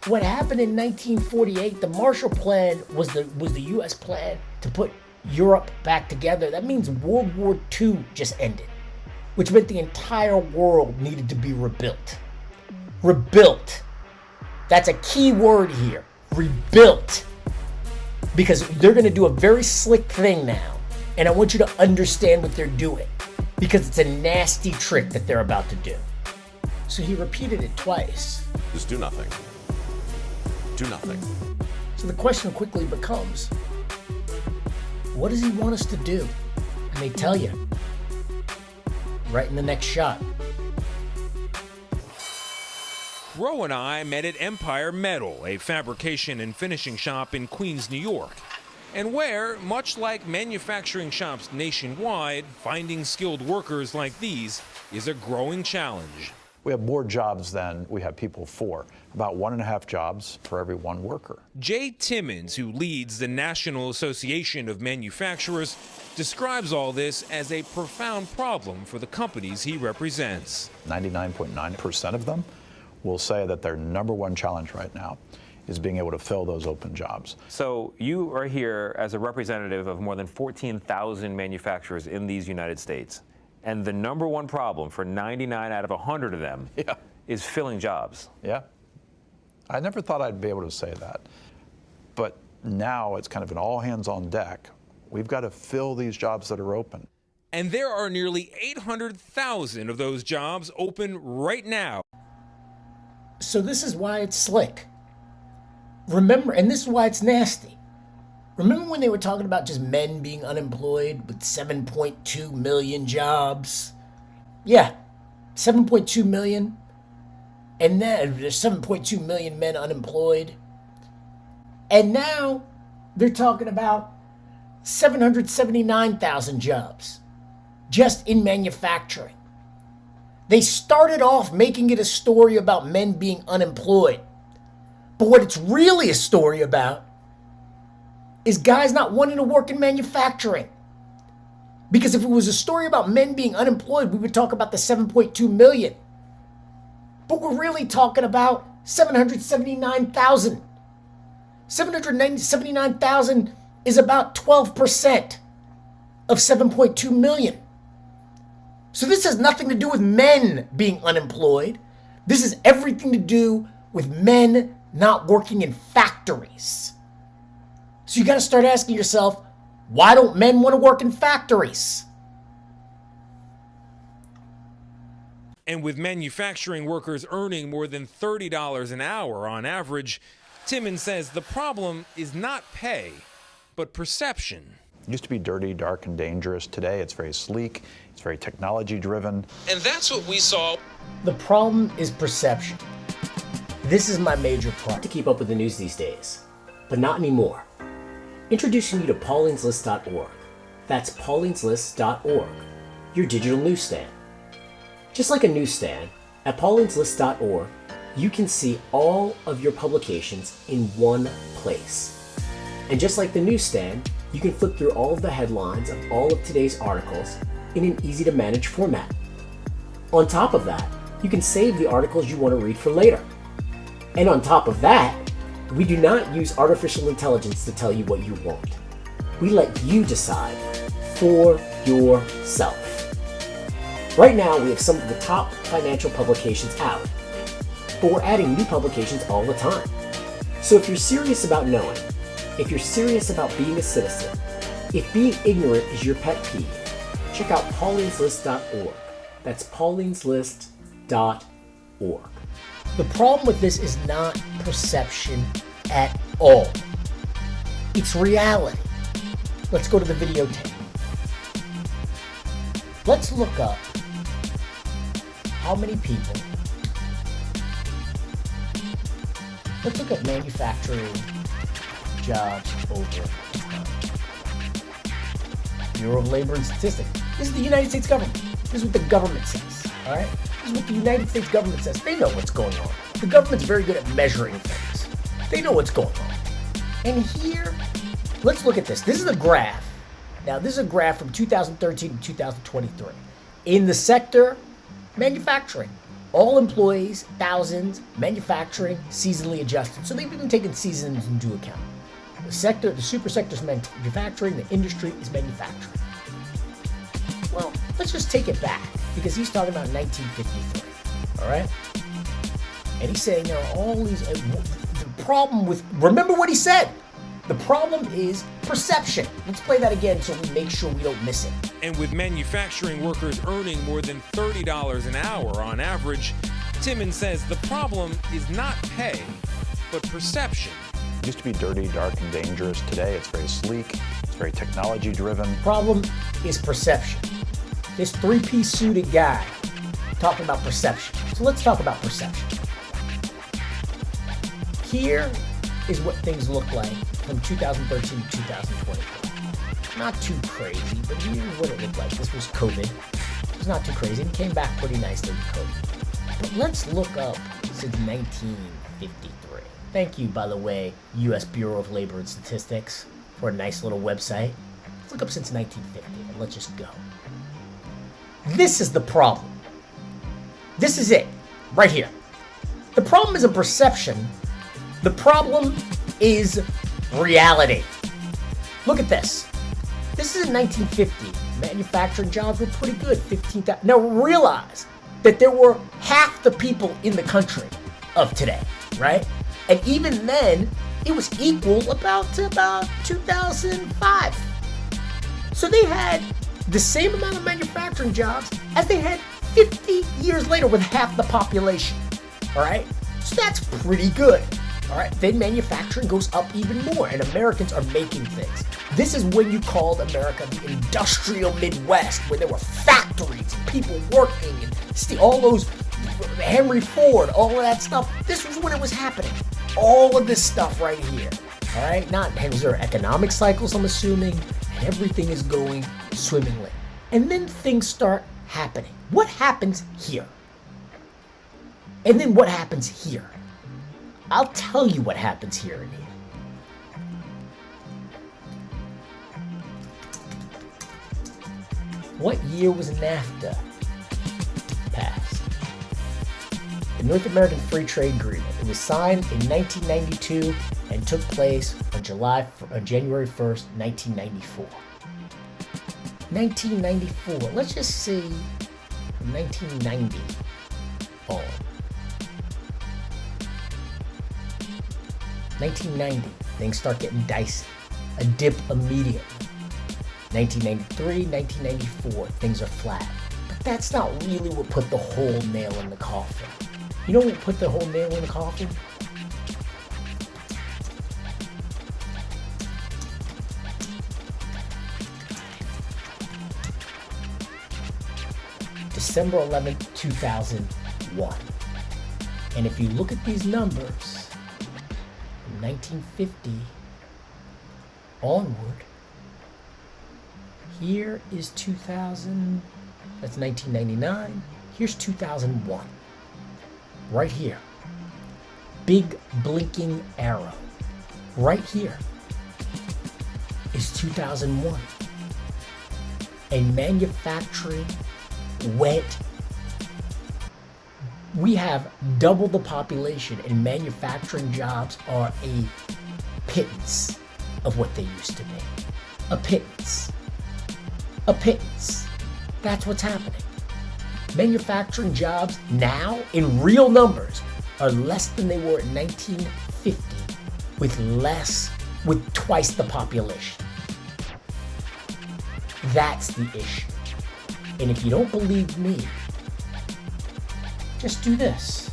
What happened in 1948, the Marshall Plan was the U.S. plan to put Europe back together. That means World War II just ended, which meant the entire world needed to be rebuilt. Rebuilt. That's a key word here. Rebuilt. Because they're going to do a very slick thing now. And I want you to understand what they're doing. Because it's a nasty trick that they're about to do. So he repeated it twice. Just do nothing. Do nothing. So the question quickly becomes, what does he want us to do? And they tell you right in the next shot. Rowe and I met at Empire Metal, a fabrication and finishing shop in Queens, New York, and where, much like manufacturing shops nationwide, finding skilled workers like these is a growing challenge. We have more jobs than we have people for, about 1.5 jobs for every one worker. Jay Timmons, who leads the National Association of Manufacturers, describes all this as a profound problem for the companies he represents. 99.9% of them will say that their number one challenge right now is being able to fill those open jobs. So you are here as a representative of more than 14,000 manufacturers in these United States. And the number one problem for 99 out of 100 of them is filling jobs. Yeah. I never thought I'd be able to say that. But now it's kind of an all hands on deck. We've got to fill these jobs that are open. And there are nearly 800,000 of those jobs open right now. So this is why it's slick. Remember, and this is why it's nasty. Remember when they were talking about just men being unemployed with 7.2 million jobs? Yeah, 7.2 million. And then there's 7.2 million men unemployed. And now they're talking about 779,000 jobs just in manufacturing. They started off making it a story about men being unemployed. But what it's really a story about is guys not wanting to work in manufacturing. Because if it was a story about men being unemployed, we would talk about the 7.2 million. But we're really talking about 779,000. 779,000 is about 12% of 7.2 million. So this has nothing to do with men being unemployed. This has everything to do with men not working in factories. So you got to start asking yourself, why don't men want to work in factories? And with manufacturing workers earning more than $30 an hour on average, Timmons says the problem is not pay, but perception. It used to be dirty, dark, and dangerous. Today it's very sleek, it's very technology driven. And that's what we saw. The problem is perception. This is my major problem. To keep up with the news these days, but not anymore. Introducing you to paulineslist.org. That's paulineslist.org, your digital newsstand. Just like a newsstand, at paulineslist.org, you can see all of your publications in one place. And just like the newsstand, you can flip through all of the headlines of all of today's articles in an easy-to-manage format. On top of that, you can save the articles you want to read for later. And on top of that, we do not use artificial intelligence to tell you what you want. We let you decide for yourself. Right now, we have some of the top financial publications out, but we're adding new publications all the time. So if you're serious about knowing, if you're serious about being a citizen, if being ignorant is your pet peeve, check out paulineslist.org. That's paulineslist.org. The problem with this is not perception at all. It's reality. Let's go to the videotape. Let's look up how many people. Let's look at manufacturing jobs over time. Bureau of Labor and Statistics. This is the United States government. This is what the government says. All right? This is what the United States government says. They know what's going on. The government's very good at measuring things. They know what's going on. And here, let's look at this. This is a graph. Now, this is a graph from 2013 to 2023. In the sector, manufacturing. All employees, thousands, manufacturing, seasonally adjusted. So they've even taken seasons into account. The super sector is manufacturing, the industry is manufacturing. Well, let's just take it back, because he's talking about 1953, all right? And he's saying there are all these, the problem with, remember what he said, the problem is perception. Let's play that again so we make sure we don't miss it. And with manufacturing workers earning more than $30 an hour on average, Timmons says the problem is not pay, but perception. It used to be dirty, dark, and dangerous. Today it's very sleek, it's very technology driven. Problem is perception. This three-piece suited guy talking about perception. So let's talk about perception. Here is what things look like from 2013 to 2024. Not too crazy, but here's what it looked like. This was COVID. It was not too crazy. It came back pretty nicely with COVID. But let's look up since 1953. Thank you, by the way, U.S. Bureau of Labor and Statistics, for a nice little website. Let's look up since 1950, and let's just go. This is the problem. This is it, right here. The problem isn't perception. The problem is reality. Look at this. This is in 1950. Manufacturing jobs were pretty good, 15,000. Now realize that there were half the people in the country of today, right? And even then, it was equal about 2005. So they had the same amount of manufacturing jobs as they had 50 years later with half the population, all right? So that's pretty good, all right? Then manufacturing goes up even more, and Americans are making things. This is when you called America the industrial Midwest, where there were factories and people working and all those, Henry Ford, all of that stuff. This was when it was happening. All of this stuff right here, all right? These are economic cycles, I'm assuming, and everything is going swimmingly. And then things start happening. What happens here? And then what happens here? I'll tell you what happens here and here. What year was NAFTA passed? The North American Free Trade Agreement. It was signed in 1992 and took place on January 1st, 1994. 1994. Let's just see from 1990 on. 1990, things start getting dicey. A dip immediately. 1993, 1994, things are flat. But that's not really what put the whole nail in the coffin. You know what put the whole nail in the coffin? December 11th, 2001. And if you look at these numbers, from 1950 onward, here is 2000, that's 1999, here's 2001. Right here. Big blinking arrow. Right here is 2001. And manufacturing went, we have double the population, and manufacturing jobs are a pittance of what they used to be. A pittance. A pittance. That's what's happening. Manufacturing jobs now, in real numbers, are less than they were in 1950, with twice the population. That's the issue. And if you don't believe me, just do this.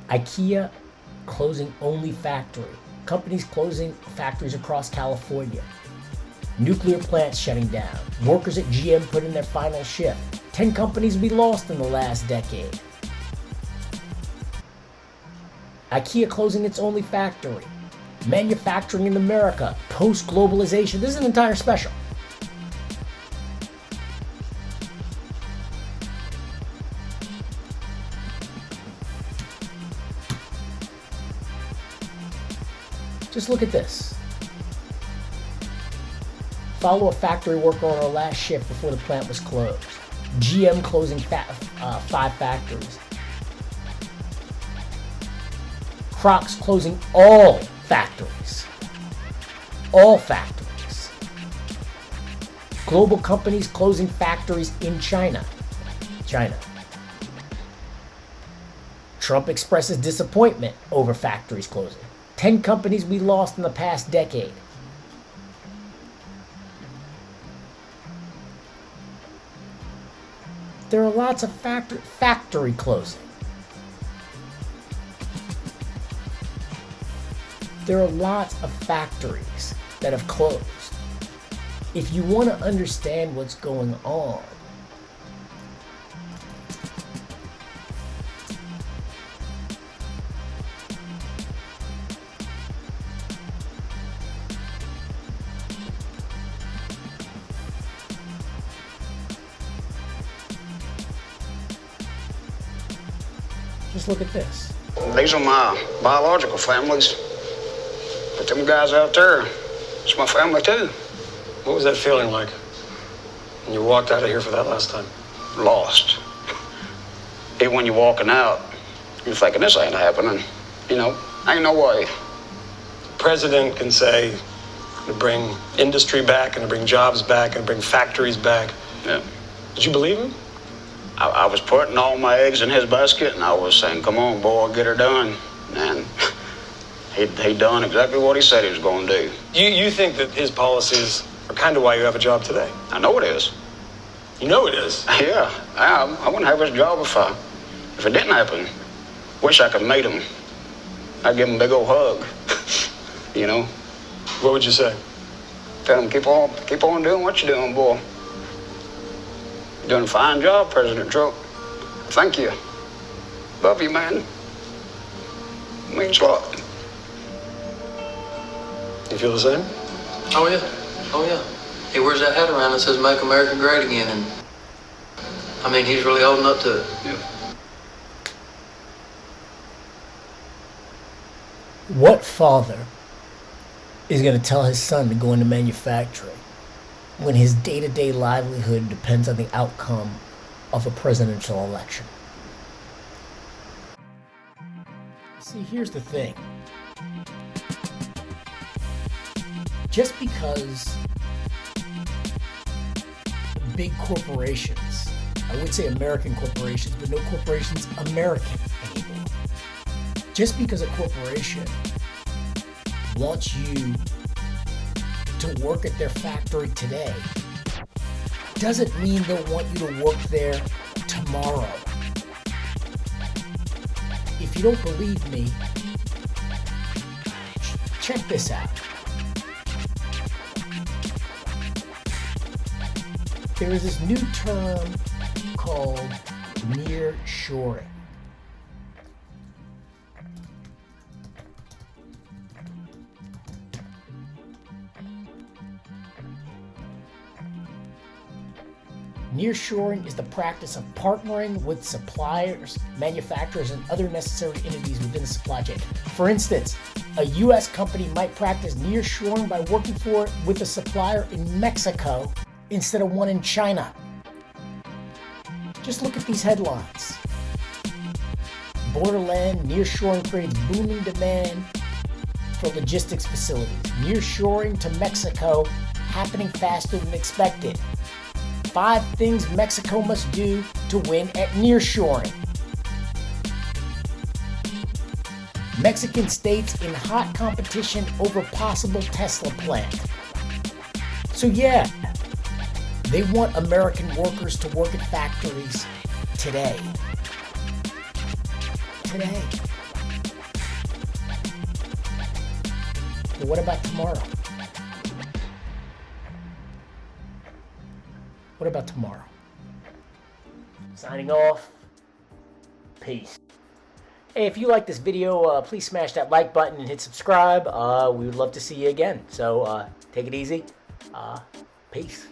IKEA closing only factory. Companies closing factories across California. Nuclear plants shutting down. Workers at GM put in their final shift. 10 companies we lost in the last decade. IKEA closing its only factory. Manufacturing in America, post-globalization. This is an entire special. Just look at this. Follow a factory worker on our last shift before the plant was closed. GM closing 5 factories. Crocs closing all factories. All factories. Global companies closing factories in China. Trump expresses disappointment over factories closing. 10 companies we lost in the past decade. There are lots of factory closing. There are lots of factories that have closed. If you want to understand what's going on, just look at this. These are my biological families. But them guys out there, it's my family too. What was that feeling like when you walked out of here for that last time? Lost. Even when you're walking out, you're thinking, this ain't happening. You know, ain't no way. The president can say, to bring industry back and to bring jobs back and bring factories back. Yeah. Did you believe him? I was putting all my eggs in his basket, and I was saying, come on, boy, get her done. And he done exactly what he said he was going to do. You think that his policies are kind of why you have a job today? I know it is. You know it is? Yeah, I wouldn't have his job if it didn't happen. Wish I could meet him. I'd give him a big old hug, you know? What would you say? Tell him, keep on doing what you're doing, boy. You're doing a fine job, President Trump. Thank you. Love you, man. Means a lot. You feel the same? Oh yeah. He wears that hat around that says "Make America Great Again," and I mean, he's really holding up to it. Yeah. What father is going to tell his son to go into manufacturing when his day-to-day livelihood depends on the outcome of a presidential election? See, here's the thing. Just because big corporations, I would say American corporations, but no corporation's American anymore. Just because a corporation wants you to work at their factory today doesn't mean they'll want you to work there tomorrow. If you don't believe me, check this out. There is this new term called nearshoring. Nearshoring is the practice of partnering with suppliers, manufacturers, and other necessary entities within the supply chain. For instance, a U.S. company might practice nearshoring by working with a supplier in Mexico instead of one in China. Just look at these headlines. Borderland, nearshoring creates booming demand for logistics facilities. Nearshoring to Mexico happening faster than expected. 5 things Mexico must do to win at nearshoring. Mexican states in hot competition over possible Tesla plant. So yeah, they want American workers to work at factories today. Today. But what about tomorrow? What about tomorrow? Signing off. Peace. Hey, if you like this video, please smash that like button and hit subscribe. We would love to see you again. So take it easy. Peace.